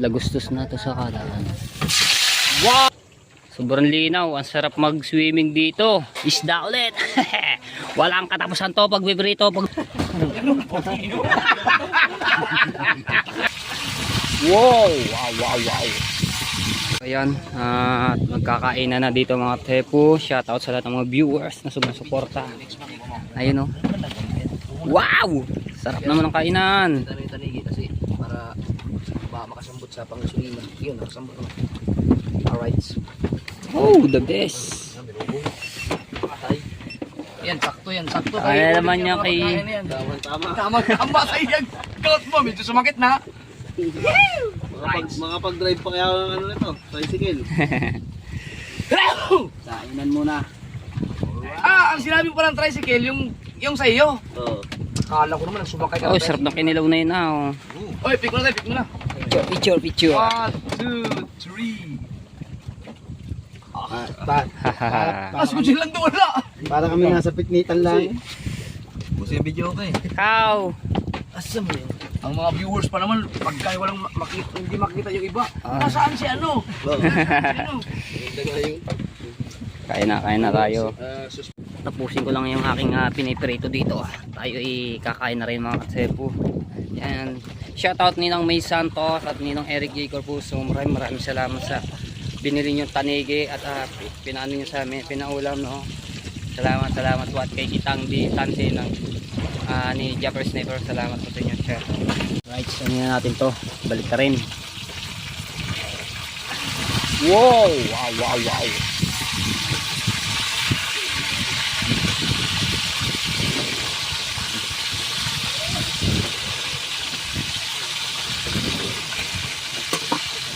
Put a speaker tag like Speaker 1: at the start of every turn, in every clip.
Speaker 1: lagustos na to sa kalaan. Wow! Sobrang linaw, ang sarap mag-swimming dito. Isda ulit. Walang katapusan to pag bibrito. Wow, wow. Ayan, magkakain na dito mga tepo. Shoutout sa lahat ng mga viewers na sumusuporta. Ayun oh. Wow! Sarap naman ang kainan.
Speaker 2: Tanigi kasi para makasambot sa panggasolina. Yun, nakasambot naman. Alright.
Speaker 1: Oh, the best.
Speaker 2: Yan, sakto yan, sakto.
Speaker 1: Kaya naman niya kay...
Speaker 2: Tama sa iyang gout mo. Medyo sumakit na.
Speaker 3: Makapag-drive pa kaya ng ano nito, tricycle.
Speaker 1: Kainan muna.
Speaker 2: Ang sinabi ko ng tricycle, yung sa iyo.
Speaker 3: Oo.
Speaker 2: Kala ko naman, nagsumakay ka.
Speaker 1: Oh, sarap ng kinilaw na yun ah.
Speaker 2: Oy, pick mo na.
Speaker 1: Picture.
Speaker 2: 1, 2, 3. Mas ko silang wala.
Speaker 3: Para kami nasa piknitan lang.
Speaker 2: Busi yung video ko eh.
Speaker 1: How?
Speaker 2: Asam yun. Ang mga viewers pa naman, pagka walang hindi makita yung iba. Nasaan si ano?
Speaker 1: Kain na tayo. Tapusin ko lang yung aking piniprito dito. Tayo kakain na rin mga katsepo. Yan. Shoutout Ninang May Santos at Ninang Eric J. Corpuso. Maraming salamat sa binili nyo tanigi at pinaano nyo sa amin, pinaulam, no? Salamat po at kay Kitang di Tansi ng ni Japper Sniper. Salamat po sa inyo, sir. Right, so na natin to. Balik ka rin. Wow!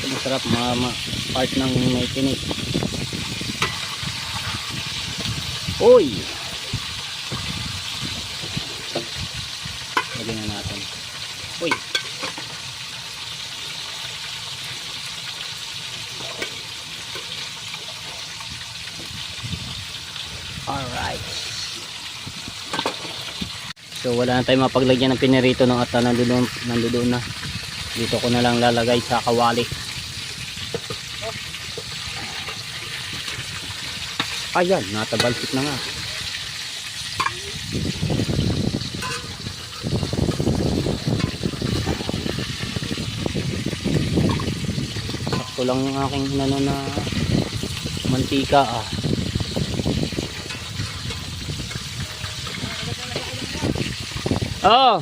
Speaker 1: Masarap part ng may tinik. Uy! Lagyan na natin. Uy! Alright. So wala na tayong mapaglagyan ng pinirito ng at nandoon na. Dito ko na lang lalagay sa kawali. Ayan, natabalsik na nga. Sakto lang yung aking na mantika Oh.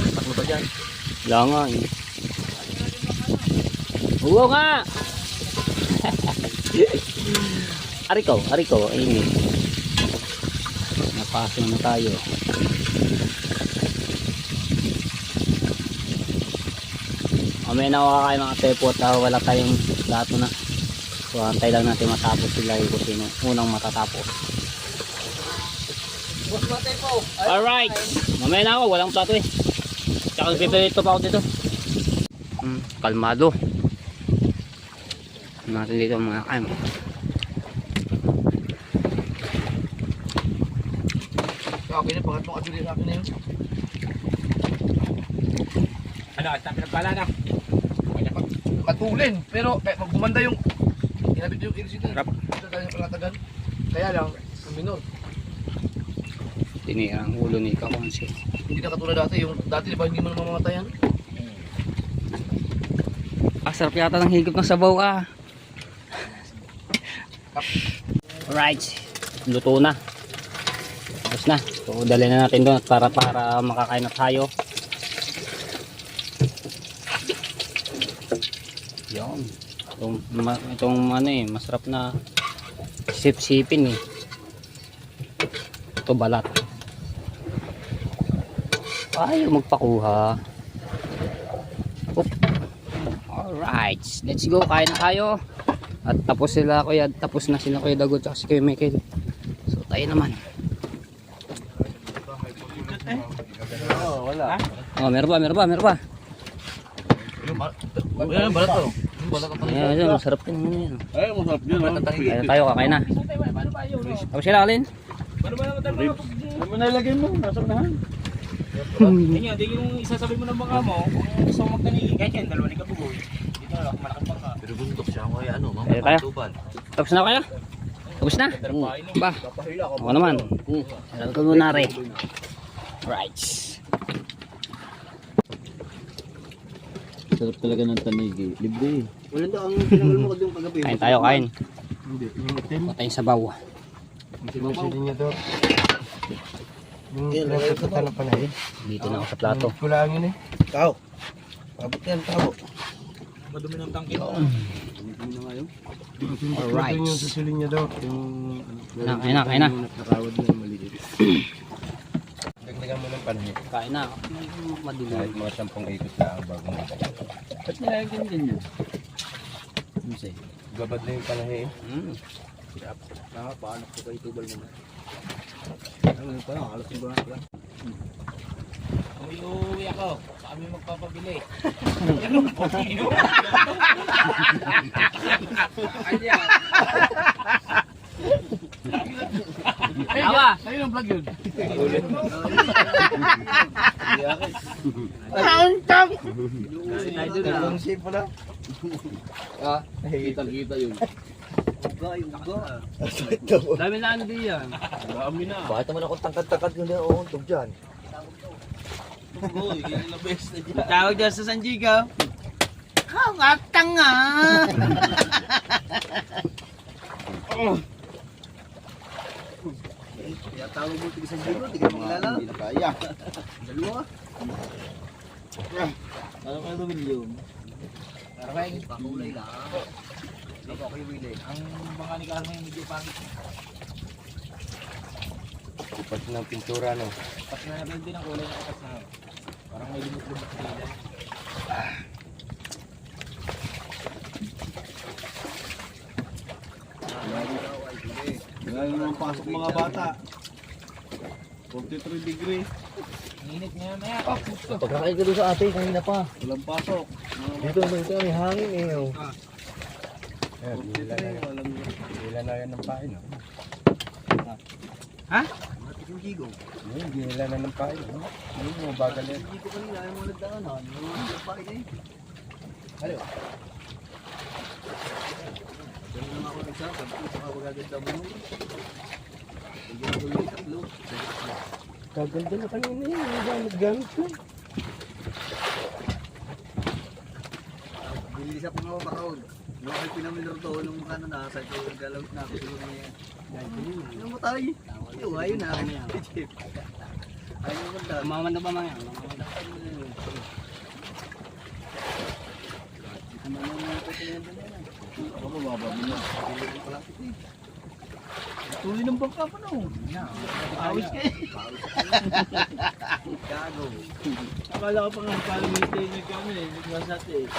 Speaker 2: Takbo pa dyan.
Speaker 1: Wala nga eh. Oo nga. Ariko, ayun. Napasok na tayo. Mamaya na makakain mga tepo at wala tayong plato na. So antay lang natin matapos sila yung kusino. Unang matatapos. Alright. Mamaya na ako, walang plato eh. Tsaka pipilito pa ako dito. Kalmado. Natin dito mga kain.
Speaker 2: Okay na, pangatlong aduli sa akin na yun.
Speaker 3: Ano, sa pinagpala na.
Speaker 2: Matulin, pero pag gumanda yung inabit yung iris ito. Kaya lang, ang minor.
Speaker 1: Tinira ang ulo ni Kakonsi.
Speaker 2: Hindi na katulad dati, yung dati diba hindi mo na mamamatayan?
Speaker 1: Sarap yata ng higop ng sabaw Alright, luto na. Tapos na. So dali na natin doon para makakain na tayo. Yan. Itong masarap na sip-sipin eh. Ito balat. Ayaw magpakuha. Alright, let's go, kain na tayo. At tapos na sila Kuya Dagot at si Kuya Michael. So tayo naman.
Speaker 3: Wala.
Speaker 1: Meron pa.
Speaker 2: Yan, balat to.
Speaker 1: Ayan, masarap din naman yan.
Speaker 3: Ay, masarap yun.
Speaker 1: Kaya tayo, kakain na. Tapos sila, Alin?
Speaker 3: Ano mo nalagay mo? Nasa unahan.
Speaker 2: Hindi yung isasabi mo ng mga mo, kung gusto mo magtanigi, kahit yan, dalawa ni Kabugoy. Dito na, malaki pa ka.
Speaker 3: Pero bundok siya ako ano,
Speaker 1: Kaya tayo?
Speaker 3: tuban.
Speaker 1: Tapos na kayo? Tapos na? Ba? Ako naman. Alam ko muna rin. Right.
Speaker 3: Sarap talaga ng tanigi. Libre. Wala daw ang tinangal mo doon kagabi.
Speaker 1: Kain tayo, kain.
Speaker 3: Hindi. Yung itim.
Speaker 1: Huwag tayong sabaw.
Speaker 3: Sinisilin niya doon. Yung pinagkakita na pala eh.
Speaker 1: Dito na ako sa plato.
Speaker 3: Kulangin eh. Tao. Pabot yan, tao.
Speaker 2: Madumi ng tangke ko.
Speaker 1: Alright.
Speaker 3: Yung susulin niya daw. Yung...
Speaker 1: Kain na, kain na.
Speaker 3: Nakakawad na maliit. Dagdagan mo ng panahit.
Speaker 1: Kain na. Madilim.
Speaker 3: Kahit mga 10 ikot na ang bagong ito. Ba't nilagyan din yun? Ano sa'yo? Gabad na yung panahit eh.
Speaker 2: Paano ko kayo tubal mo?
Speaker 3: Ano pa lang, alas yung buwan.
Speaker 2: Uwi ako. Kami magpapabili.
Speaker 1: Awa!
Speaker 2: Ayun ang vlog yun.
Speaker 3: Ang shape pala.
Speaker 2: Kita yun.
Speaker 3: Dami na ano din yan.
Speaker 2: Dami na.
Speaker 3: Bakit naman ako tangkad-tangkad yun na uuntog dyan?
Speaker 2: Uy, yun na best na dyan.
Speaker 4: Tawag dyan sa San Giga. Hawatang nga!
Speaker 3: Kaya tawag mo tig San Diego, tigil mo kilala. Hindi na kaya. Dalawa.
Speaker 4: Ano kayo William?
Speaker 2: Pero kaya
Speaker 3: Pakulay lang. Ako kay Willie.
Speaker 2: ang mga ni Carmen medyo pangit.
Speaker 3: Ipas ng pintura no.
Speaker 2: Pas na rin din ang kulay na kapas na. Parang may lumot-lumot na nila.
Speaker 3: Ngayon naman pasok mga bata. 43 degree.
Speaker 2: Init niya maya.
Speaker 3: Pagkakain ka doon sa ate, kanina pa. Walang pasok.
Speaker 4: Dito naman kami hangin eh. Oh.
Speaker 3: Ayan, nila na yan ng pain.
Speaker 4: Ha?
Speaker 3: Yung gigo. Yun, nila na ng pain. Yung mga bagal yan. Gigo kanina, ayaw mo nagdaan. Yung pain eh. Halo. Ganun naman ako nagsasab. Saka magaganda mo. Hindi ako yung tatlo.
Speaker 4: Kaganda na kanina yun. Hindi ba naggamit ko?
Speaker 3: Bilis ako mga bakaon. Nung ay pinamilor to, nung ano na, sa ito, galawit na ako siguro niya. Ano mo tayo? Yung ayun na. Ayun naman dahil.
Speaker 1: Mamamanda ba mga yan? Mamamanda.
Speaker 3: Ako mababa mo na. Tuloy ng bangka pa no.
Speaker 4: Awis ka eh.
Speaker 3: Gago.
Speaker 4: Akala ko pa nga parang may kami eh. Nagmasate eh.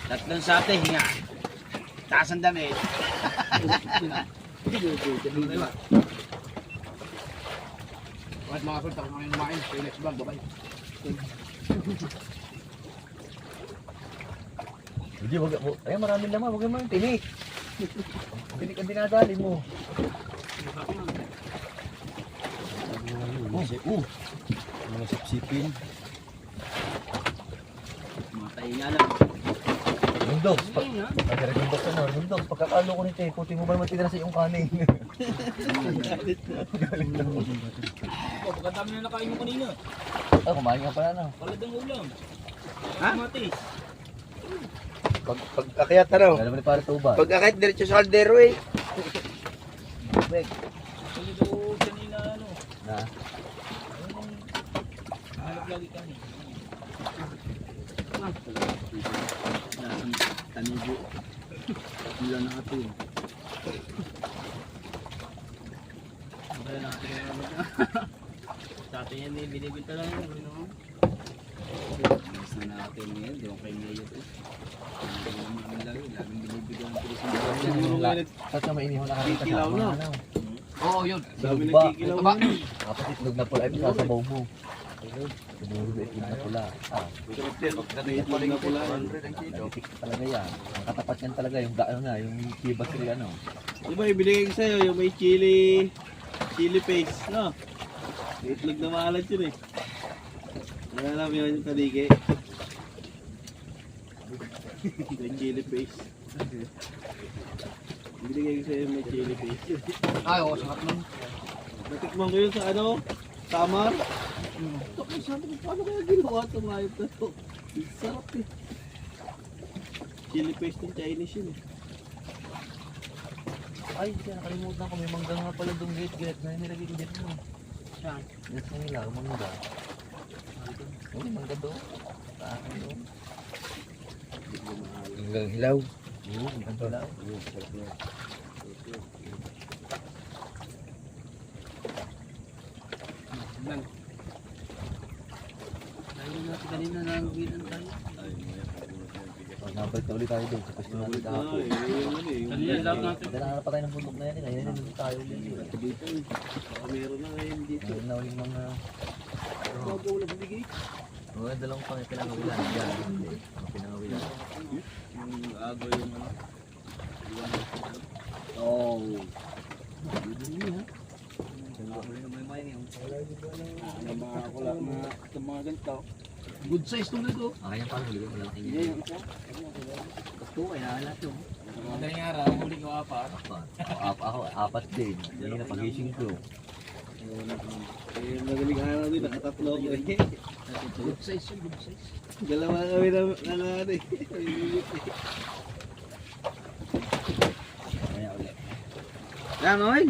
Speaker 4: Tatlong sate, hinga. Taas ang damit.
Speaker 2: Bakit mga sulta kung mga kumain? Kaya next vlog, bye-bye.
Speaker 3: Hindi, wag mo. Ay, maraming laman. Wag mo yung tinik. Tinik ang dinadali mo. Mga sipsipin.
Speaker 4: Matay nga lang.
Speaker 3: Bundok. Bundok ka na. Bundok. Pagkakalo ko nito eh. Puti mo ba naman tinira sa iyong kanin?
Speaker 2: Oh, baka dami na nakain mo kanina.
Speaker 3: Ah, kumain ka pala na.
Speaker 2: Paladang ulam.
Speaker 4: Ha?
Speaker 2: Matis.
Speaker 3: Pag-akyat na raw. Alam mo ni pare tuba.
Speaker 4: Pagkakit diretso sa kaldero eh.
Speaker 2: Kali daw kanina ano.
Speaker 3: Na.
Speaker 2: Hanap lagi kami.
Speaker 4: Tanubo. Wala na ito eh.
Speaker 2: Wala na natin yung ano. Sa atin yan eh, binibinta lang yun. Ano?
Speaker 4: Mas na natin ngayon. Di ba kayo ngayon ito? Hindi naman lagi. Laging binibigyan ng tulis ng
Speaker 3: Saan ka mainihaw nakakita sa
Speaker 4: Kikilaw na.
Speaker 3: ano?
Speaker 2: Oo, yun.
Speaker 3: Dami nagkikilaw na. Tapos itlog na pula ay sasabaw mo. Bumubit na pula.
Speaker 2: Pagkakaitin na pula.
Speaker 3: Nalitik talaga yan. Ang katapat yan talaga yung gaano na, yung kibas rin ano.
Speaker 2: Di ba ibinigay ko sa'yo yung may chili paste, no? May itlog na maalat yun eh. Alam mo yun yung taligi. May chili paste. Ibinigay ko sa'yo yung may chili paste.
Speaker 1: Ay, oo, sarap nun.
Speaker 2: Natikman ko yun sa ano? Samar. Tapos sabi ko, paano kaya ginawa itong hayop na to? Sarap eh. Chili paste ng Chinese yun eh.
Speaker 3: Ay, nakalimutan ko. May mangga nga pala doon gate na nilagay ko dito.
Speaker 1: Saan?
Speaker 3: Yes, nila, mangga. May mangga doon. Saan doon? Hanggang hilaw. Oo, hanggang hilaw.
Speaker 1: Lang. Dahil natin kanina nanggilan tayo.
Speaker 3: Nabalik na ulit tayo doon sa pwesto natin kahapon.
Speaker 1: Kanina lahat natin.
Speaker 3: Dala pa tayo ng bundok na yan. Ayun, nandun tayo ulit.
Speaker 2: Dito eh. Baka meron na ngayon dito.
Speaker 3: Ayun na ulit mga...
Speaker 2: Bago wala sa bigay.
Speaker 3: Oo, dalawang pang pinangawilan. Yan. Ang pinangawilan.
Speaker 2: Yung agaw yung ano. Oh. Mga ganito. Good size itong nito.
Speaker 3: Ah, yan parang huli ko. Malaki
Speaker 2: Hindi,
Speaker 3: niya.
Speaker 2: yung isa.
Speaker 3: Gusto ko kaya lahat yun.
Speaker 4: Madaling araw, huli ko apat.
Speaker 3: Ako, apat din. Hindi na pagising ko.
Speaker 2: Eh, magaling araw din, nakatatlo ko eh.
Speaker 1: Good size yun, good size.
Speaker 2: Dalawa kami na ano eh.
Speaker 3: Kaya ulit.
Speaker 2: Yan, oy!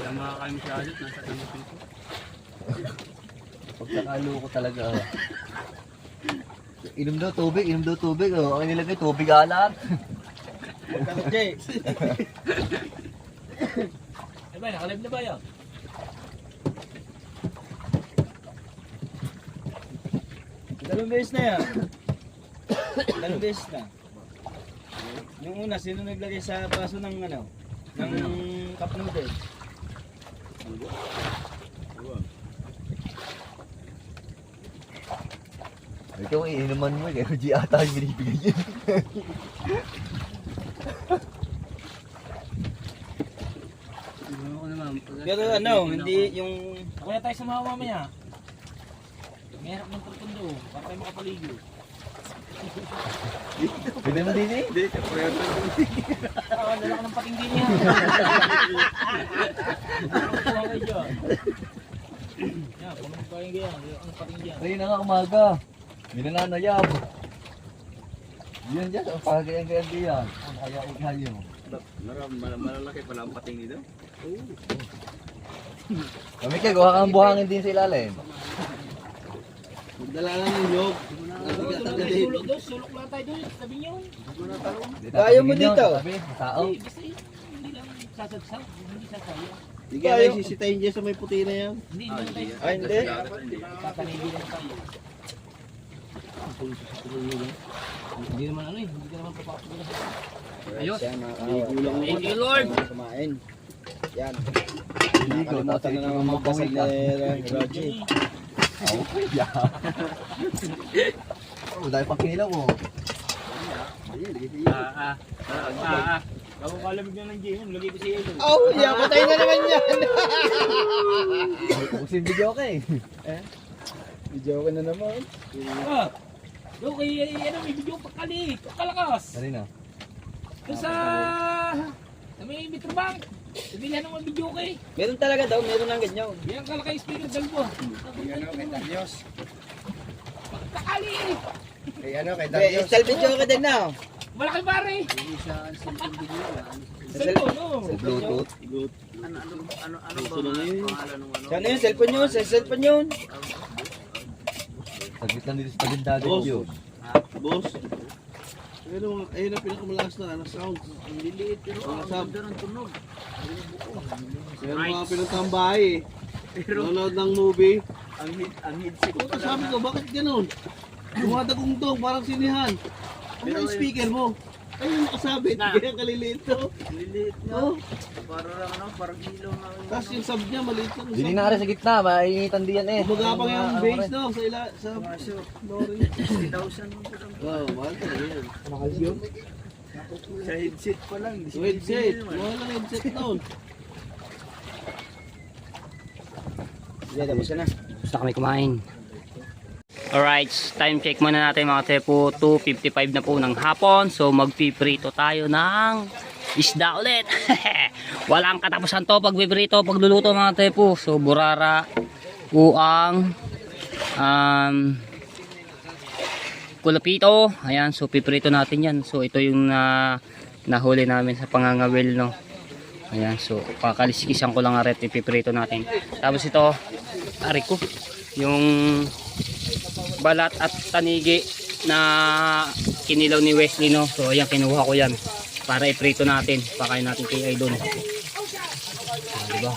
Speaker 1: Wala makakain masyadot, nasa tamusin ko.
Speaker 3: Pagkakalo ko talaga. Inom daw tubig. Oh. Ang nilagay, tubig alat.
Speaker 2: Jay!
Speaker 4: Eh ba, nakalib na ba yan?
Speaker 2: Dalawang beses na yan. Dalawang beses na. Yung una, sino naglagay sa baso ng ano? Ng cup noodle?
Speaker 3: Ikaw, iinuman mo. Kaya G ata yung binibigay yun.
Speaker 1: Ano ko naman.
Speaker 2: Pero ano, hindi yung...
Speaker 4: Kaya tayo sa mga mamaya. Mayroon ng tertundo, para tayo makapaligo.
Speaker 3: Pwede mo din eh.
Speaker 2: Hindi, kapag
Speaker 4: Ah, dala ka ng patinggi niya. Kuha kayo dyan. Yan, kung ano patinggi yan, dala ka ng patinggi yan.
Speaker 3: Ayun na nga umaga. May nananayab. Yan dyan, ang pagkayang-kayang diyan. Ang kaya-ikayo.
Speaker 2: malalaki pala ang pating nito.
Speaker 3: Kami kayo, gawa kang buhangin din sa ilalim.
Speaker 2: Magdala lang yung loob.
Speaker 4: Sulok doon, sulok lang tayo doon, sabi niyo.
Speaker 2: Kaya mo dito?
Speaker 3: Sabi, sa tao.
Speaker 4: Basta yun, hindi lang sasagsak, hindi sasaya.
Speaker 2: Hindi kaya sisitayin dyan sa may puti na yan.
Speaker 4: Hindi lang tayo.
Speaker 2: Ay, hindi.
Speaker 4: Kakanigi lang tayo. Hindi naman ano eh, hindi ka naman papapag na sa
Speaker 1: Ayos.
Speaker 2: Kulang mo.
Speaker 1: Thank you, Lord.
Speaker 2: Kumain. Yan.
Speaker 3: Hindi ko,
Speaker 2: Nakalimutan na naman magdasal na Roger.
Speaker 3: Oh, dahil pang kinilaw mo.
Speaker 4: Bago kalamig na ng gym, lagay ko sa iyo.
Speaker 2: Oh, yeah, patay na naman yan.
Speaker 3: Busin video ka eh.
Speaker 2: Video ka na naman.
Speaker 4: Ah! Doon kay ano, may video pagkalakas.
Speaker 3: Ano na?
Speaker 4: Doon sa may Metrobank. Sabihan ng mga video kay.
Speaker 2: Meron talaga daw, meron ng ganyan.
Speaker 4: Yan kalakay speaker dalawa.
Speaker 3: Kay Darius.
Speaker 4: Kakali!
Speaker 2: Style video ka din na.
Speaker 4: Malaki pare!
Speaker 1: Sa cellphone video.
Speaker 4: Cellphone, no?
Speaker 3: Sa Bluetooth.
Speaker 1: Ano ba
Speaker 2: Gusto na yun.
Speaker 1: pangalan ng ano?
Speaker 2: Saan yun? Cellphone yun? Sa cellphone yun?
Speaker 3: Saglit lang dito sa tagindagan
Speaker 2: Boss.
Speaker 3: yun.
Speaker 2: Boss. Ayun ang pinakamalakas na sound.
Speaker 1: Ang liliit pero ang
Speaker 2: Sab.
Speaker 1: ganda ng tunog.
Speaker 2: Meron mga pinuntahan bahay eh. Nanonood ng movie.
Speaker 4: ang headset ko
Speaker 2: Ito sabi ko, bakit ganun? Dumadagong-dong, parang sinihan. Ano yung speaker mo? Ay, yung nakasabit. Kaya kaliliit to.
Speaker 4: Liliit na.
Speaker 2: Oh.
Speaker 4: Parang ilaw na.
Speaker 2: Tapos yung sub niya, maliit lang.
Speaker 3: Dili na rin sa gitna, mainitan diyan eh.
Speaker 2: Bumagapang yung base, no? Sa lorry.
Speaker 4: 60,000 mo pa lang.
Speaker 2: Oo, mahal ka yan.
Speaker 4: Sa headset pa lang.
Speaker 2: Headset. Mahal ang headset doon.
Speaker 3: Sige, tapos ka na.
Speaker 1: Gusto kami kumain. Alright, time check muna natin mga tepo. 2:55 na po ng hapon. So magpiprito tayo ng isda ulit. Walang katapusan to pagpiprito, pagluluto mga tepo. So burara, uang, kulapito. Ayan, so piprito natin yan. So ito yung nahuli namin sa pangangawil, no. Ayan, so kakaliskisan ko lang aret, ipiprito natin. Tapos ito, ariko, yung balat at tanigi na kinilaw ni Wesley, no. So ayan, kinuha ko yan para iprito natin, pakain natin kay Idol. Diba?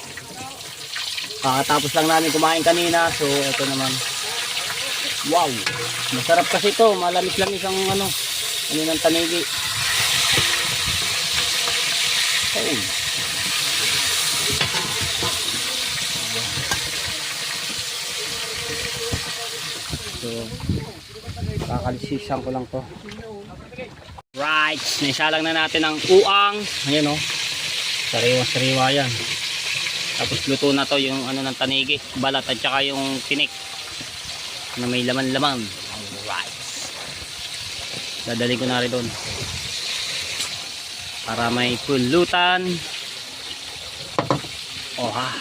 Speaker 1: Tapos lang namin kumain kanina. So ito naman, wow, masarap kasi ito, malamis-lamis ang ano ng tanigi. Oh. So, kakalisisan ko lang to. Right, naisalang na natin ang uang. Ayan o, sariwa-sariwa yan. Tapos luto na to yung ano ng tanigi, balat at saka yung tinik na may laman-laman. Alright, dadali ko na rin doon para may pulutan. Oha,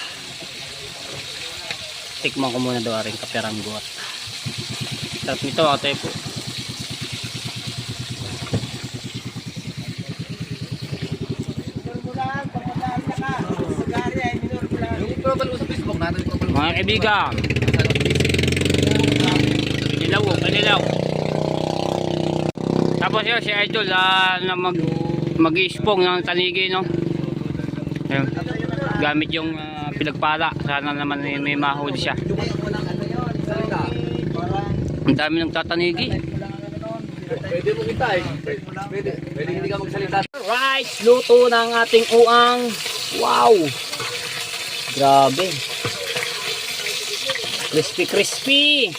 Speaker 1: tikman ko muna daw rin kaperanggot. Sarap nito ate po. Mga kaibigan, kanilaw. Tapos yun si Idol na mag-ispong ng tanigi, no. Ayun, gamit yung pinagpala. Sana naman may mahuli siya. Ang dami ng tatanigi.
Speaker 3: Pwede mo kita eh. Pwede hindi ka magsalita.
Speaker 1: Right, luto ng ating uang. Wow, grabe, crispy.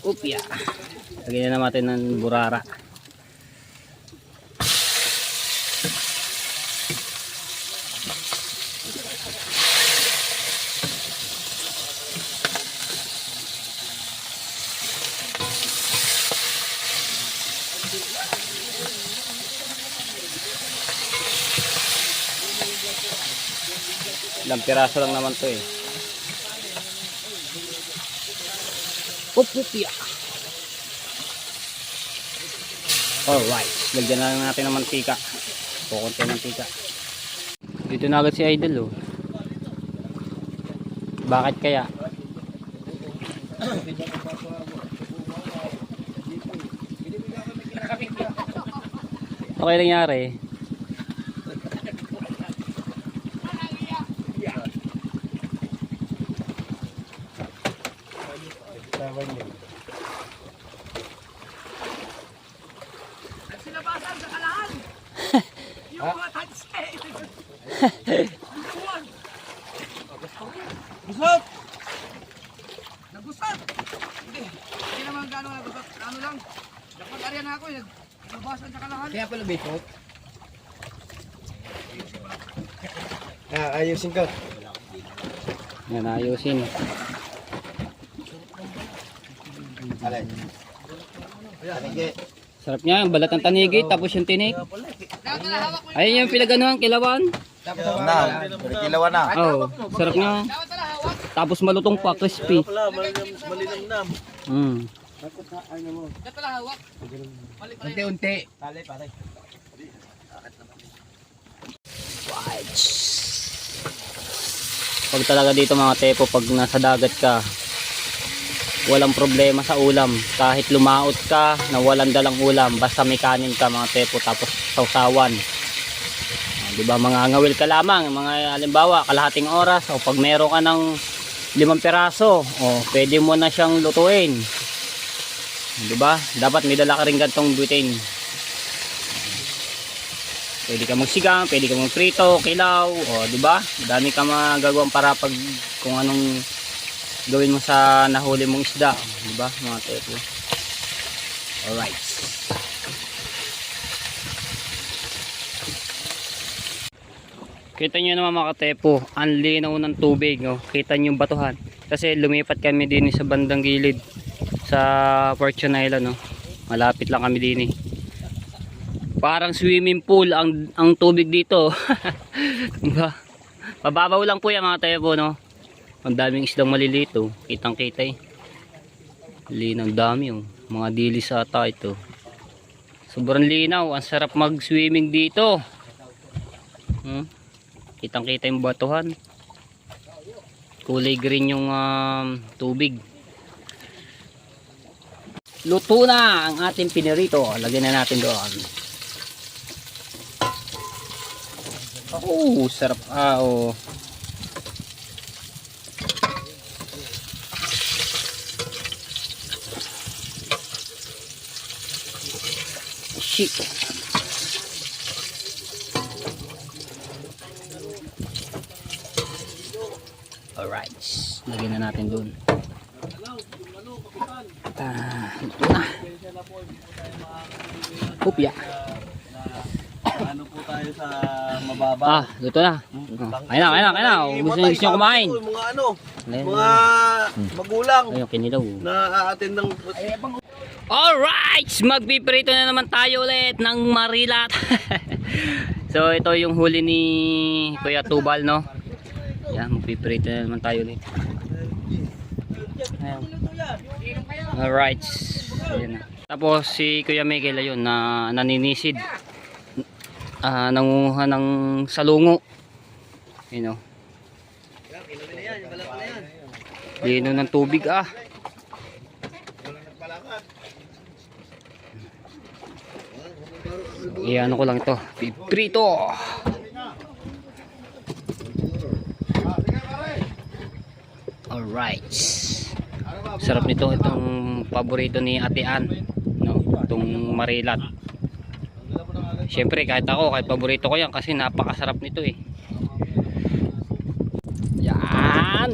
Speaker 1: Upya. Lagyan na natin ng burara. Ilang piraso lang naman to eh. Upya. Alright, lagyan na lang natin ng mantika. Kukunti ng mantika. Dito na agad si Idol, oh. Bakit kaya? Okay nangyari.
Speaker 5: Sinabasan sa kalaan. Yung mga tansay.
Speaker 2: Busot!
Speaker 5: Nagusat. Hindi naman gano'n nagusat. Ano lang. Dapat area na ako. Sinabasan sa kalaan.
Speaker 3: Kaya pala bisot. Ayusin ka.
Speaker 1: Yan, ayusin.
Speaker 3: Alay. Tanigi.
Speaker 1: Sarap niya, yung balat ng tanigi, tapos yung tinik. Ayun yung pinaganuhan, kilawan.
Speaker 3: Kilawan na.
Speaker 1: Oh, sarap niya. Tapos malutong pa, crispy.
Speaker 2: Malinamnam.
Speaker 5: Dapat pala hawak.
Speaker 3: Unti-unti.
Speaker 1: Pag talaga dito mga tepo, pag nasa dagat ka, walang problema sa ulam. Kahit lumaot ka, nawalan dalang ulam, basta may kanin ka mga tepo, tapos sausawan. Di ba, mga ngawil ka lamang, mga halimbawa kalahating oras, o pag meron ka ng 5 piraso, o pwede mo na siyang lutuin. Di ba? Dapat may dala ka rin gantong butin. Pwede ka magsigang, pwede ka magprito, kilaw, o di ba? Dami ka magagawang para pag kung anong gawin mo sa nahuli mong isda, di ba mga tepo? Alright. Kita nyo naman mga katepo, ang linaw ng tubig, oh. Kita nyo yung batuhan. Kasi lumipat kami din sa bandang gilid sa Fortune Island, oh. Malapit lang kami din. Parang swimming pool ang tubig dito. Diba? Pababaw lang po yan mga tepo, no? Ang daming isdang maliliit, oh. Kitang kita, eh. Linaw, dami, oh. Mga dilis ata ito. Sobrang linaw, ang sarap mag swimming dito. Kitang kita yung batuhan. Kulay green yung tubig. Luto na ang ating pinirito. Lagyan na natin doon. Oh, sarap. Oh. Shit. Alright, lagyan na natin dun. Ito na. Upya.
Speaker 2: Ano po tayo sa mababa?
Speaker 1: Luto na. Kaya na. Gusto nyo kumain.
Speaker 2: Mga ano, mga magulang
Speaker 1: Ayun, kinilaw.
Speaker 2: na aatin ng...
Speaker 1: Alright, magpiprito na naman tayo ulit ng marilat. So ito yung huli ni Kuya Tubal, no? Yan, magpiprito na naman tayo ulit. Ayan. Alright. Ayan na. Tapos si Kuya Miguel ayun na naninisid. Nangunguha ng salungo. You know. Lino ng tubig Iyan ko lang ito. Piprito. Alright. Sarap nito, itong paborito ni Ate Ann, no? Itong marilat. Siyempre kahit paborito ko yan kasi napakasarap nito, eh. Yan.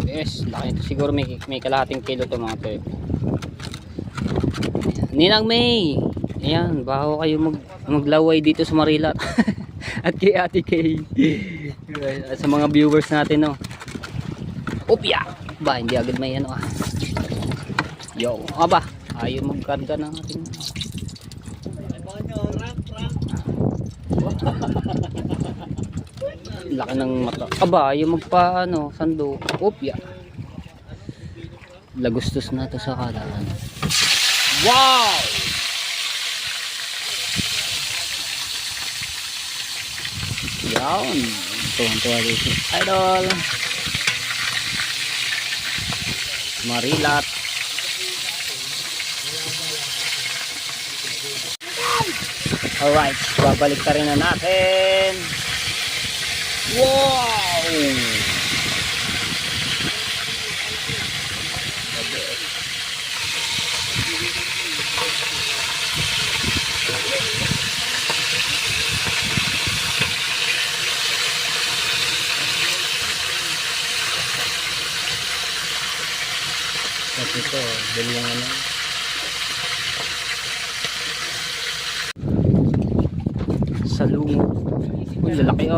Speaker 1: Yes, laki ito. Siguro may kalahating kilo to mga to. Ninang May. Ayan, baho kayo maglaway dito sa marilat. At kay Ate Kay. Sa mga viewers natin, no. Upya! Ba, hindi agad may ano Yo, aba, ayaw magkarga ng ating laki ng mata. Aba, ayaw magpa sando. Upya! Lagustos na to sa kalaan. Wow! Yan. Tuwan-tuwa dito. Idol! Marilat. Alright, babalik ka rin na natin. Wow! Ito, dali yung ano. Salungo. Uy, lalaki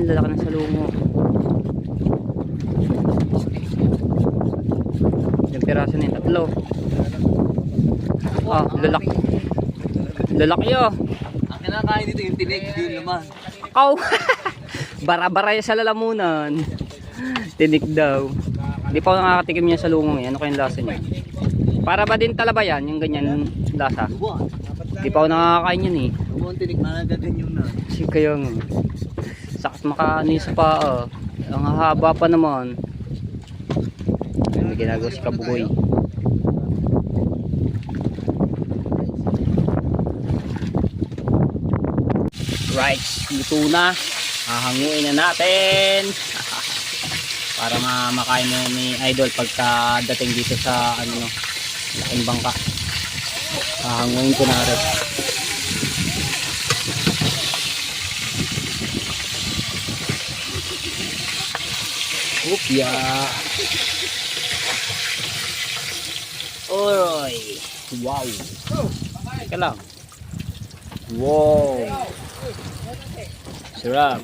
Speaker 1: lalaki ng salungo. Yung piraso na yung 3. Lalaki. Lalaki
Speaker 5: Ang kinakain dito yung tinig, yung laman.
Speaker 1: Bara-bara sa lalamunan. Tinik daw. Hindi pa ako nakakatikim niya sa lungong yan. Ano kayong lasa niya? Para ba din talaba yan? Yung ganyan lasa? Hindi pa ako nakakain yan, eh.
Speaker 5: Huwag tinig na nagaganyan na.
Speaker 1: Kasi kaya nga. Sakit makaano sa paa. Ang hahaba pa naman. Ayun, may ginagawa si Kabugoy. Right, luto na. Hahanguin na natin. Para makain na ni Idol pagka dating dito sa ano no, laking bangka. Hahanguin ko na rin. Upya. Oy. Wow. Teka lang. Wow. Sarap.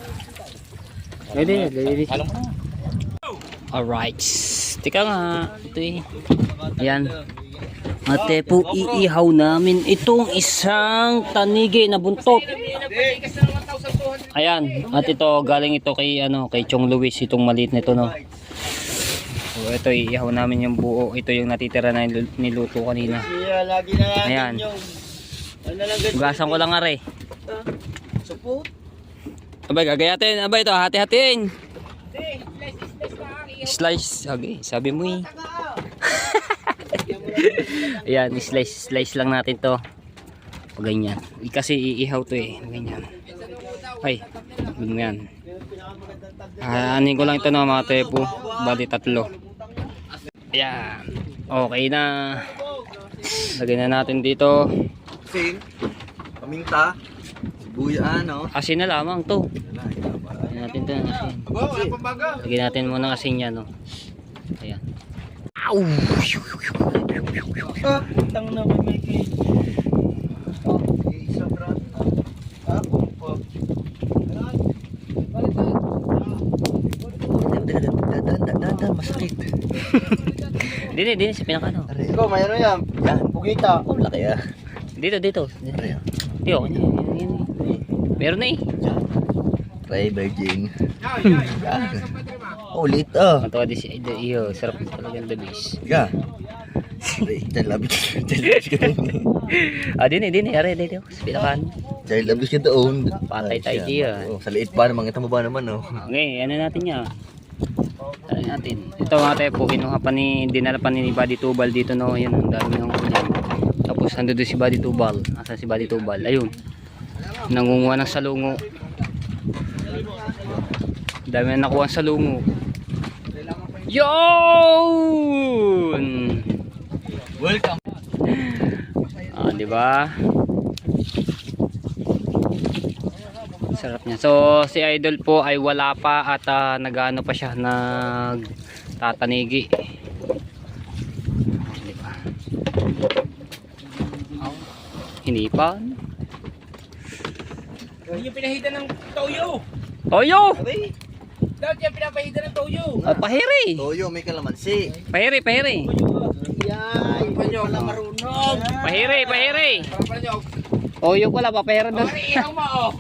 Speaker 1: Ready. Alright. Teka nga. Ito eh. Ayan. Ate po, iihaw namin itong isang tanigi na buntot. Ayan. At ito, galing ito kay, kay Chong Luis. Itong maliit na ito, no. So, ito, iihaw namin yung buo. Ito yung natitira na niluto kanina.
Speaker 2: Lagi na natin
Speaker 1: Ayan.
Speaker 2: yung... Ano lang ganito?
Speaker 1: Hugasan ko lang are.
Speaker 2: Support?
Speaker 1: Abay, gagayatin. Abay, ito, hati-hatiin. Slice. Okay, sabi mo eh. Ayan, slice lang natin to. O ganyan. Kasi iihaw to eh. Ganyan. Ay, ganyan. Anin ko lang ito no mga tepo. Bali 3. Ayan. Okay na. Lagyan na natin dito.
Speaker 2: Sing, paminta, sibuya,
Speaker 1: Asin na lamang to. Lagyan natin ito ng asin. Lagyan natin muna ng asin yan, no. Ayan. Ow!
Speaker 2: Tang na may kay. Isa brad. Po. Masakit.
Speaker 1: Dini sa pinakano.
Speaker 2: Ikaw, mayroon yan. Yan. Pugita.
Speaker 3: Oh, laki ah.
Speaker 1: Dito. Dito. Meron na eh.
Speaker 3: Try virgin. Ulit ah.
Speaker 1: Matawa din si iyo. Sarap talagang dabis.
Speaker 3: Tiga. Dahil labis ka doon.
Speaker 1: Dini. Are, dito. Sa pinakano.
Speaker 3: Dahil labis ka doon.
Speaker 1: Patay tayo diyan.
Speaker 3: Oh, sa liit pa naman. Kita mo ba naman oh.
Speaker 1: Okay, ano natin niya. Ano natin. Ito mga tepo, kinuha pa dinala pa ni Buddy Tubal dito no. Yan, ang dami ng yan. Tapos nandun si Buddy Tubal. Nasaan si Buddy Tubal? Ayun. Nangunguha ng salungo. Dami na nakuha ng salungo. Yun!
Speaker 2: Welcome.
Speaker 1: Di ba? Sarap niya. So si Idol po ay wala pa at nagano pa siya, nagtatanigi. Di ba? Hinipan.
Speaker 5: Yung pinahida ng toyo.
Speaker 1: Toyo!
Speaker 5: Dapat yung pinapahida ng toyo.
Speaker 1: Pahiri!
Speaker 3: Toyo, may kalamansi.
Speaker 1: Pahiri!
Speaker 5: Yan. Pala marunong.
Speaker 1: Pahiri!
Speaker 5: Pala nyo.
Speaker 1: Toyo pala, papahira doon.
Speaker 5: Ihaw mo oh.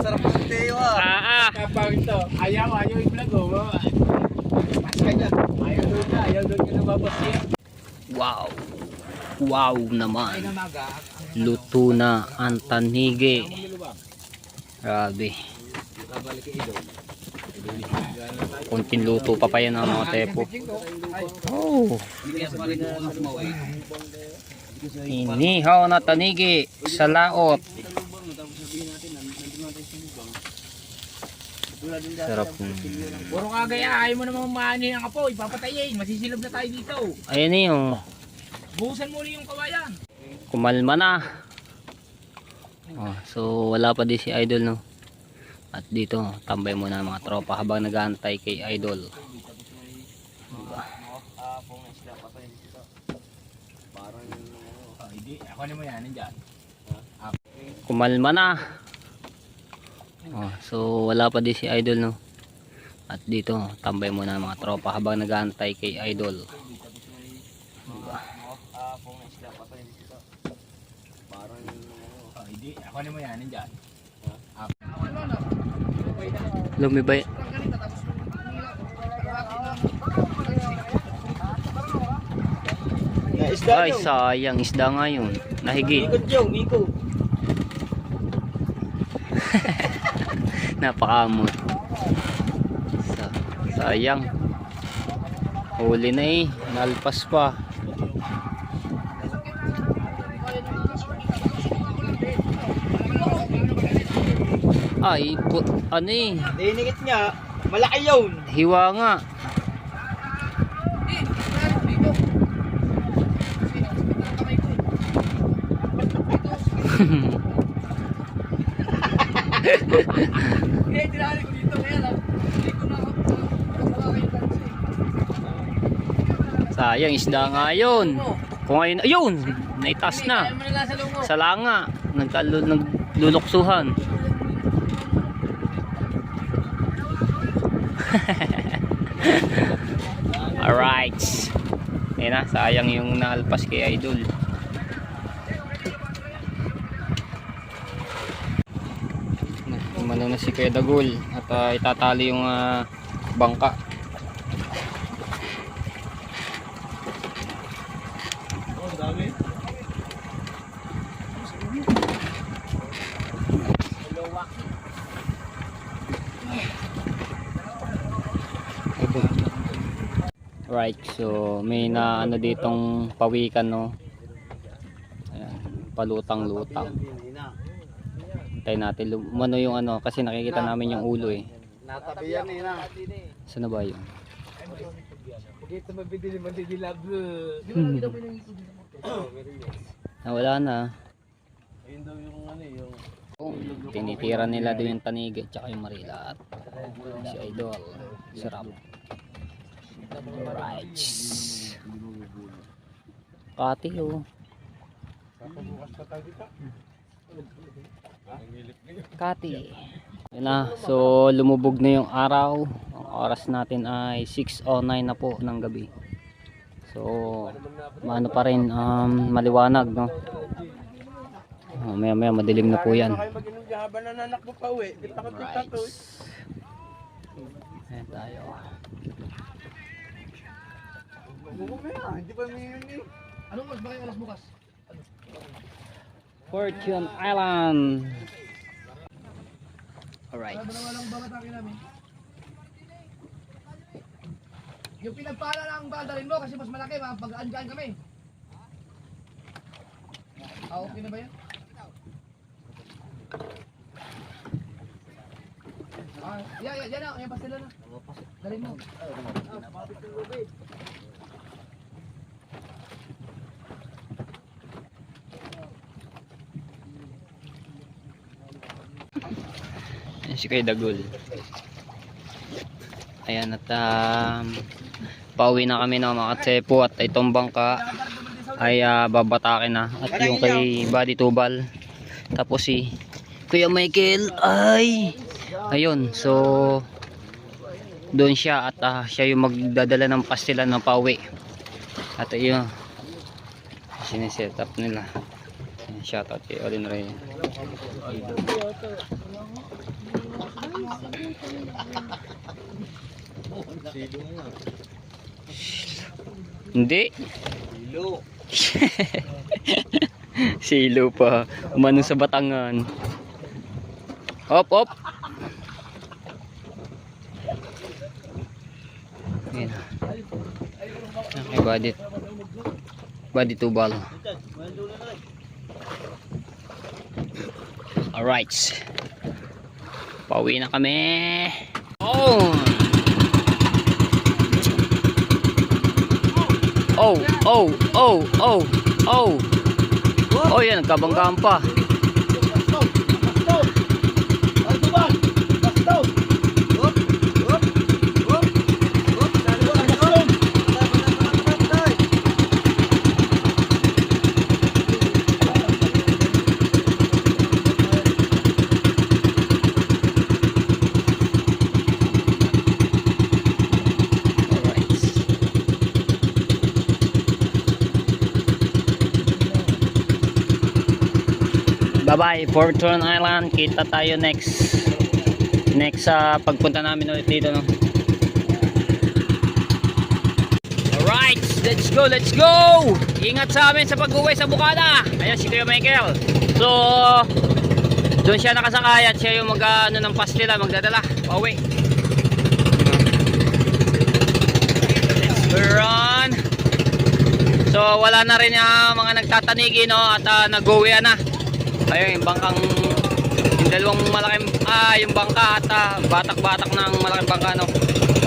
Speaker 3: Sarap ng teo ah.
Speaker 5: Kapag ito. Ayaw i-vlog oh. Pas ka dyan. Ayaw doon ka nababas yan.
Speaker 1: Wow naman.
Speaker 5: Namaga.
Speaker 1: Luto na ang tanigi. Grabe. Kunting luto pa yan ang mga tepo. Oh. Inihaw na tanigi sa laot. Sarap.
Speaker 5: Puro kagaya. Ayaw mo naman maanin ang apoy. Papatayin. Masisilab na tayo dito.
Speaker 1: Ayan na yung
Speaker 5: Buhusan mo ulit yung kawayan.
Speaker 1: kumalma na. So wala pa din si Idol no. At dito tambay muna ang mga tropa habang nag-aantay kay Idol. Diba?
Speaker 5: Ako na mo yan. Nandiyan.
Speaker 1: Kumalma na. So wala pa din si Idol no. At dito tambay muna ang mga tropa habang nag-aantay kay Idol. Diba?
Speaker 5: Ako na mo yan. Nandiyan.
Speaker 1: Lumibay. Ay sayang, isda nga yun. Nahigit.
Speaker 2: Ikot yung, ikot.
Speaker 1: Napakamot. Sayang. Huli na eh. Nalpas pa. Ay, ano eh.
Speaker 5: Dinikit niya, malaki yun.
Speaker 1: Hiwa nga.
Speaker 5: Kaya tinali ko dito, kaya lang. Hindi ko na
Speaker 1: Sayang, isda nga yun. Kung ayun, ayun! Naitas na. Sa langa. Nagluluksuhan. Alright. Ayun na, sayang yung naalpas kay Idol. Umano na si Kuya Dagol at itatali yung bangka.
Speaker 2: Oh, dami.
Speaker 1: Right, so may na ano ditong pawikan, no. Ayan, palutang-lutang. Hintayin natin umano yung ano kasi nakikita namin yung ulo eh.
Speaker 5: Natabi yan eh na.
Speaker 1: Saan na ba yun?
Speaker 5: Dito mabidili mandidilab.
Speaker 1: Wala na.
Speaker 2: Ayun daw yung ano yung
Speaker 1: Tinitira nila doon yung tanigi at saka yung marilat. Si Idol. Sarap. Right. Kati oh. Kati. Yun na. So lumubog na yung araw. Ang oras natin ay 6:09 na po ng gabi. So maano pa rin maliwanag, no. Maya maya madilim na po yan. Right. Ayan tayo.
Speaker 5: Hindi pa may yun eh. Anong mas ba kayo alas bukas?
Speaker 1: Fortune Island. Alright.
Speaker 5: Wala ba naman babatakin namin? Yung pinagpala lang baldarin mo kasi mas malaki, pag-aan kami. Okay na ba yan? Yan na, yan pastila na. Dalhin mo.
Speaker 1: Ayan si Kuya Dagol. Ayan at pauwi na kami ng mga katsepo at itong bangka ay babatakin na. At yung kay Buddy Tubal. Tapos si Kuya Michael ay ayun, so doon siya at siya yung magdadala ng pastilan ng pauwi. At ayun, siniset up nila. Shoutout kay Olin Ray. Hindi.
Speaker 5: Silo.
Speaker 1: Silo pa. Umano sa Batangan. Hop, hop. Ayan. Okay, Buddy Tubal. Alright. Pauwi na kami. Oh! Oh, oh, oh, oh, oh. Oh, yan, nagkabanggaan pa. Bye-bye, Fortune Island. Kita tayo next pagpunta namin ulit dito, no. Alright, let's go, let's go. Ingat sa amin sa pag-uwi sa Bukana. Ayan si Kuya Michael. So Doon siya nakasakay at siya yung ano ng pass nila, magdadala pauwi. Let's run. So wala na rin yung mga nagtatanigi, no, at nag-uwi na. Ayun yung bangkang, yung dalawang malaking yung bangka at batak-batak ng malaking bangka, no.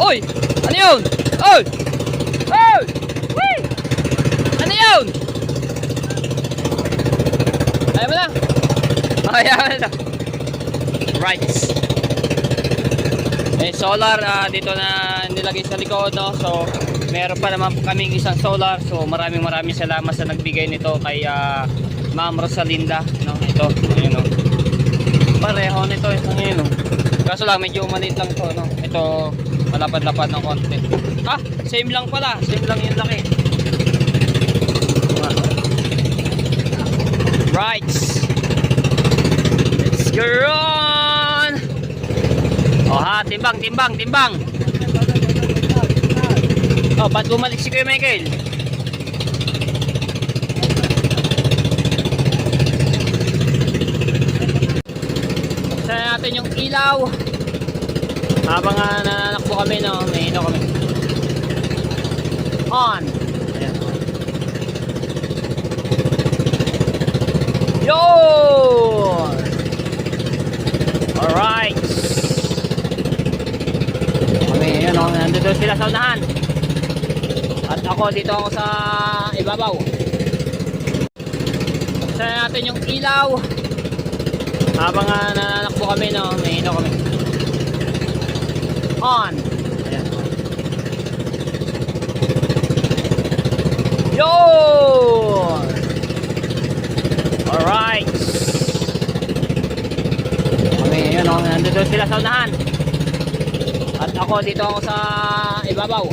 Speaker 1: Oy! Ano yun? Oy! Oy! Wee! Ano yun? Ayaw mo na? Ayaw mo na. Right. May solar dito na nilagay sa likod, no. So meron pa naman kaming isang solar. So maraming salamat sa nagbigay nito kay Ma'am Rosalinda, no. Ito, ayun, no. Pareho nito isang yun, no. Kaso lang medyo maliit lang to, no. Ito malapad-lapad ng konti. Same lang pala, same lang yung laki. Right. Let's go on. Timbang. Ba't bumalik si Kuya Michael? Buksan natin yung ilaw. Habang nananakbo kami, no, may ino kami. On. Ayan. Yun! Alright. Kami, yun, no, nandito sila sa unahan. At ako, dito ako sa ibabaw. Buksan natin yung ilaw. Habang nananakbo kami, no, may ino kami. On. Ayan. Yun! Alright. Okay, yun, oh, nandito sila sa unahan. At ako, dito ako sa ibabaw.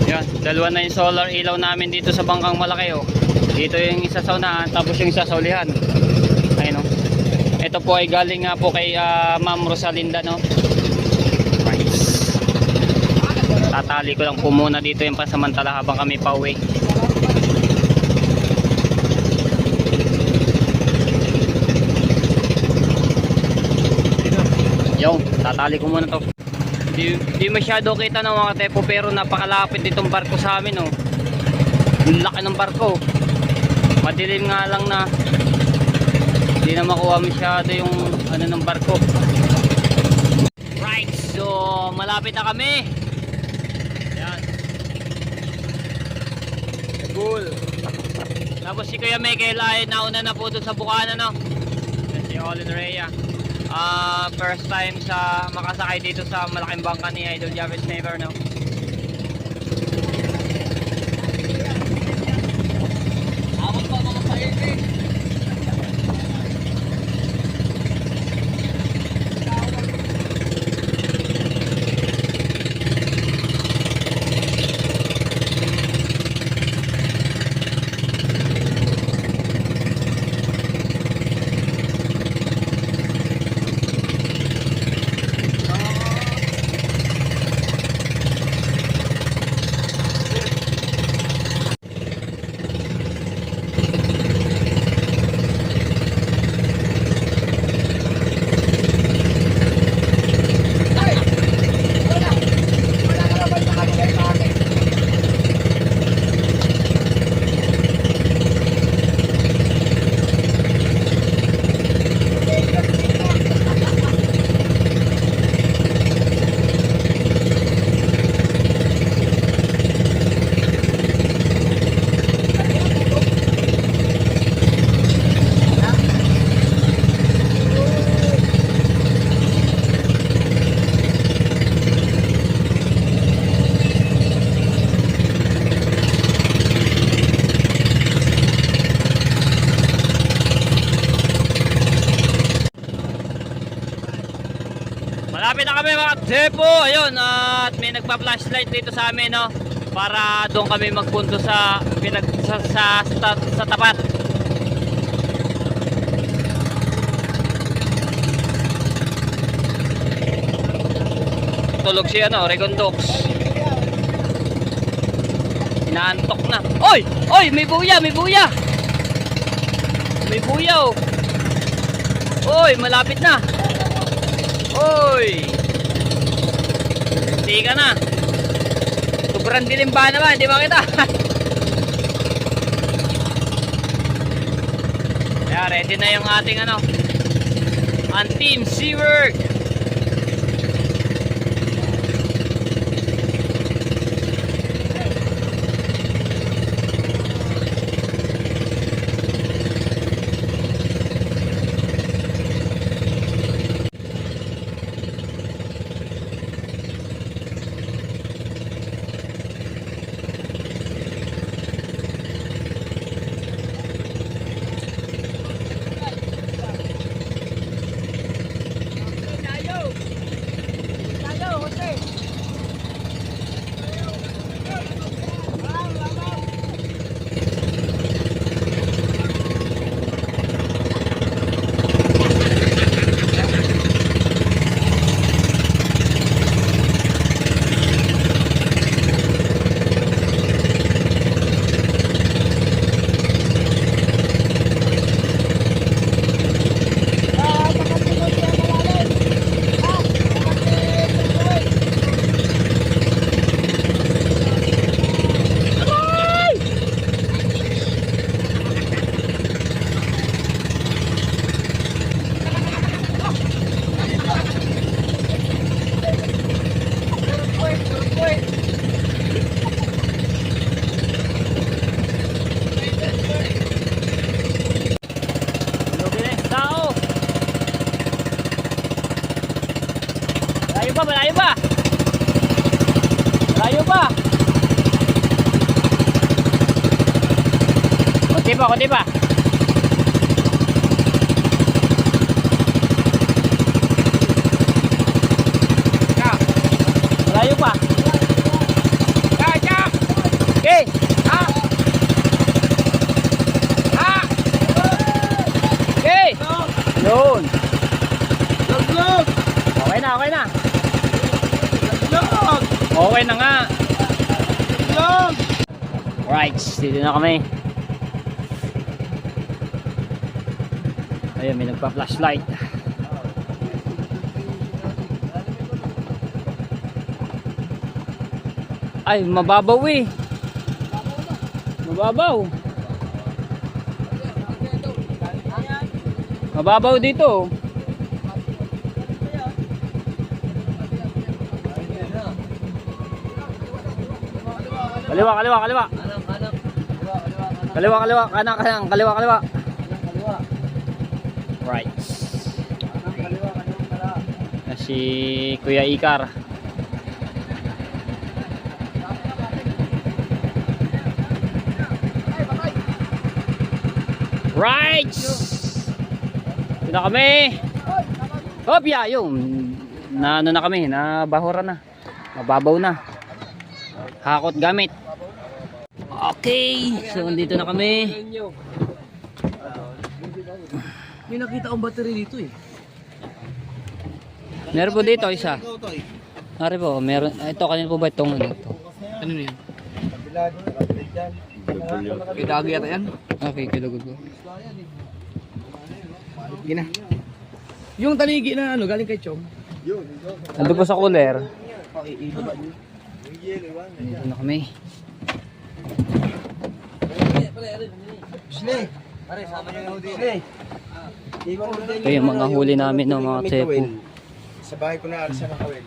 Speaker 1: Yan, dalawa na yung solar ilaw namin dito sa bangkang malaki, oh. Dito yung isa sa unahan, tapos yung isa sa ulihan. Ayun, oh. Ito po ay galing nga po kay Ma'am Rosalinda, no. Right. Tatali ko lang po muna dito yung pansamantala habang kami pauwi. Yung, tatali ko muna to. Di masyado kita ng mga tepo, pero napakalapit itong barko sa amin, oh. Yung laki ng barko. Madilim nga lang na hindi na makuha masyado yung ano ng barko. Right, so malapit na kami. Yan. Cool. Tapos si Kuya Michael ay nauna na po doon sa Bukana, no. Si Olin Rhea. First time sa makasakay dito sa malaking bangka ni Idol Javis Sniper, no. Awal pa mga paiging. Malapit na kami mga Zepo. Ayun, at may nagpa-flashlight dito sa amin, no, para doon kami magpunto sa tapat. Tulog siya, no, Recondox. Inaantok na. Oy! Oy! May buya! May buya! May buya, oh! Oy, malapit na. Oy. Hindi ka na. Sobrang dilim ba naman, di ba kita? Kaya ready na yung ating ano, ang Team SeaWorld. Malayo pa. Malayo pa. Kunti pa, kunti pa. Malayo pa. Okay. Okay. Yun. Okay na, okay na. Okay na nga. Right, dito na kami. Ayun, may nagpa-flashlight. Ay, mababaw eh. Mababaw. Mababaw dito. Kaliwa, kaliwa, kaliwa. Kaliwa, kaliwa, kanan, kanan, kaliwa, kaliwa. Right. Si Kuya Ikar. Right. Ito na kami. Hop, yeah, yung na ano na kami, na bahura na. Mababaw na. Hakot gamit. Okay, so dito na kami.
Speaker 5: May nakita akong battery dito eh.
Speaker 1: Meron po dito isa. Nari po, meron. Ito kanina po ba itong ano ito?
Speaker 5: Ano na yan? Idagi yata yan?
Speaker 1: Okay, kilagod ko.
Speaker 5: Gina. Yung taligi na ano, galing kay Chong.
Speaker 1: Nandun po sa cooler. Dito na kami. Ito yung mga huli namin no, mga tsepo.
Speaker 3: Sa bahay ko na arsa ng kawel.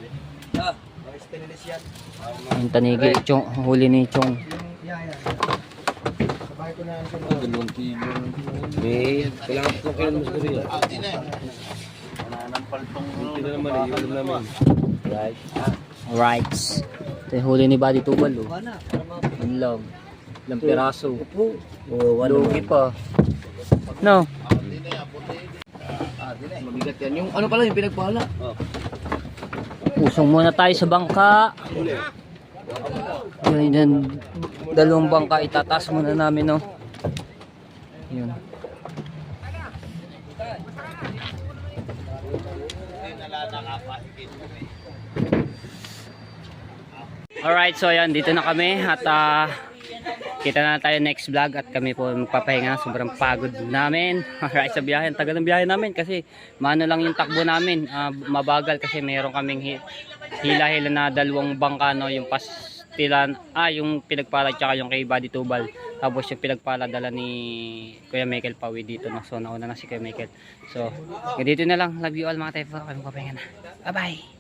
Speaker 3: Mga stainless yan.
Speaker 1: Yung tanigi, Chong, huli ni Chong.
Speaker 3: Sa bahay ko na arsa ng kawel.
Speaker 2: Kailangan ko kayo mas rin. Hindi na naman eh, yung namin.
Speaker 1: Right. Right. Ito yung huli ni Buddy Tubal. Oh. Ang lang. Ilang piraso. Lugi pa. No.
Speaker 5: Mabigat yan. Yung ano pala, yung pinagpala.
Speaker 1: Usong muna tayo sa bangka. Yun, yun. Dalawang bangka itataas muna namin, no. Yun. Alright, so ayan, dito na kami at kita na tayo next vlog at kami po magpapahinga na. Sobrang pagod namin. Alright, sa biyahe. Ang tagal ng biyahe namin kasi mano lang yung takbo namin. Mabagal kasi meron kaming hila-hila na dalawang bangka, no? Yung pastilan, yung pinagpala tsaka yung kay Buddy Tubal. Tapos yung pinagpala dala ni Kuya Michael Pawi dito, no? So nauna na si Kuya Michael. So, ganito na lang. Love you all mga tepo. Kami magpapahinga na. Bye bye.